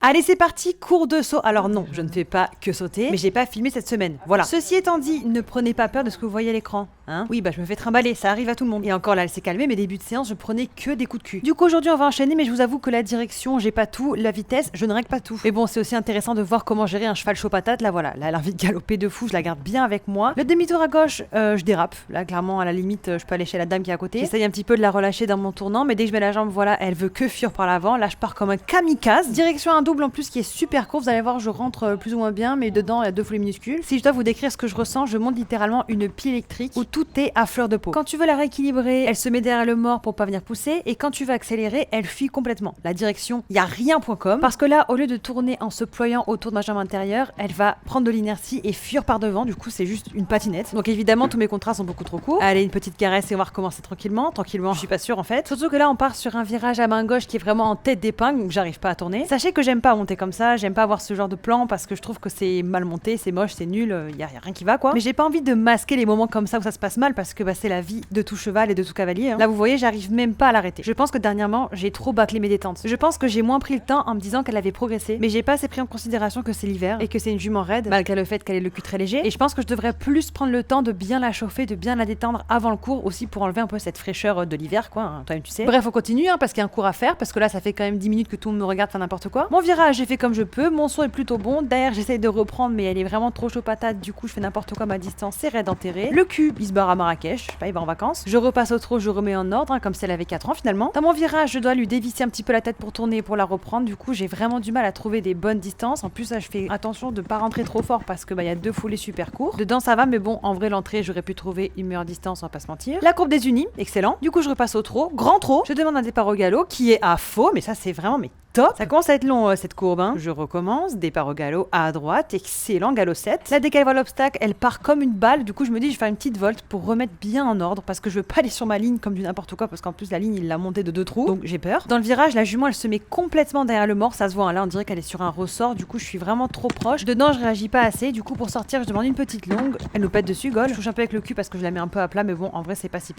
Allez, c'est parti, cours de saut. Alors non, je ne fais pas que sauter, mais j'ai pas filmé cette semaine. Voilà. Ceci étant dit, ne prenez pas peur de ce que vous voyez à l'écran. Hein? Oui, bah je me fais trimballer, ça arrive à tout le monde. Et encore là, elle s'est calmée, mais début de séance, je prenais que des coups de cul. Du coup, aujourd'hui, on va enchaîner, mais je vous avoue que la direction, j'ai pas tout, la vitesse, je ne règle pas tout. Mais bon, c'est aussi intéressant de voir comment gérer un cheval chaud patate. Là, voilà, là, elle a envie de galoper de fou, je la garde bien avec moi. Le demi-tour à gauche, je dérape. Là, clairement, à la limite, je peux aller chez la dame qui est à côté. J'essaye un petit peu de la relâcher dans mon tournant, mais dès que je mets la jambe, voilà, elle veut que fuir par l'avant. Là, je pars comme un kamikaze. Direction un double en plus qui est super court. Vous allez voir, je rentre plus ou moins bien, mais dedans, il y a deux foulées minuscules. Si je dois vous décrire ce que je ressens, je monte littéralement une pile électrique où tout est à fleur de peau. Quand tu veux la rééquilibrer, elle se met derrière le mort pour pas venir pousser, et quand tu veux accélérer, elle fuit complètement. La direction, y a rien.com, parce que là, au lieu de tourner en se ployant autour de ma jambe intérieure, elle va prendre de l'inertie et fuir par devant. Du coup, c'est juste une patinette. Donc évidemment, tous mes contrats sont beaucoup trop courts. Allez, une petite caresse et on va recommencer tranquillement. Tranquillement, je suis pas sûre en fait. Surtout que là, on part sur un virage à main gauche qui est vraiment en tête d'épingle, donc j'arrive pas à tourner. Sachez que j'aime pas monter comme ça, j'aime pas avoir ce genre de plan parce que je trouve que c'est mal monté, c'est moche, c'est nul, y a rien qui va quoi. Mais j'ai pas envie de masquer les moments comme ça où ça se passe mal parce que bah, c'est la vie de tout cheval et de tout cavalier. Hein. Là, vous voyez, j'arrive même pas à l'arrêter. Je pense que dernièrement, j'ai trop bâclé mes détentes. Je pense que j'ai moins pris le temps en me disant qu'elle avait progressé, mais j'ai pas assez pris en considération que c'est l'hiver et que c'est une jument raide, malgré le fait qu'elle ait le cul très léger. Et je pense que je devrais plus prendre le temps de bien la chauffer, de bien la détendre avant le cours aussi pour enlever un peu cette fraîcheur de l'hiver, quoi. Hein, toi-même, tu sais. Bref, on continue, hein, parce qu'il y a un cours à faire, parce que là, ça fait quand même 10 minutes que tout le monde me regarde faire n'importe quoi. Mon virage, j'ai fait comme je peux. Mon saut est plutôt bon. Derrière, j'essaye de reprendre, mais elle est vraiment trop chaud patate. Du coup, je fais n'importe quoi à ma distance. C'est raide enterré. Le cul, il se barre à Marrakech. Je sais pas, il va en vacances. Je repasse au trot, je remets en ordre, hein, comme si elle avait 4 ans finalement. Dans mon virage, je dois lui dévisser un petit peu la tête pour tourner, pour la reprendre. Du coup, j'ai vraiment du mal à trouver des bonnes distances. En plus, là, je fais attention de pas rentrer trop fort parce que bah, y a deux foulées super courts. Dedans, ça va, mais bon, en vrai, l'entrée, j'aurais pu trouver une meilleure distance, on va pas se mentir. La courbe des unis, excellent. Du coup, je repasse au trot, grand trot. Je demande un départ au galop qui est à faux, mais ça, c'est vraiment mais top. Ça commence à être long cette courbe. Hein. Je recommence, départ au galop à droite, excellent, galop 7. Là, dès qu'elle voit l'obstacle, elle part comme une balle. Du coup, je me dis, je vais faire une petite volte pour remettre bien en ordre parce que je veux pas aller sur ma ligne comme du n'importe quoi parce qu'en plus, la ligne, il l'a montée de 2 trous. Donc, j'ai peur. Dans le virage, la jument, elle se met complètement derrière le mort. Ça se voit, hein. Là, on dirait qu'elle est sur un ressort. Du coup, je suis vraiment trop proche. Dedans, je réagis pas assez. Du coup, pour sortir, je demande une petite longue. Elle nous pète dessus, gol. Je touche un peu avec le cul parce que je la mets un peu à plat, mais bon, en vrai, c'est pas si pire.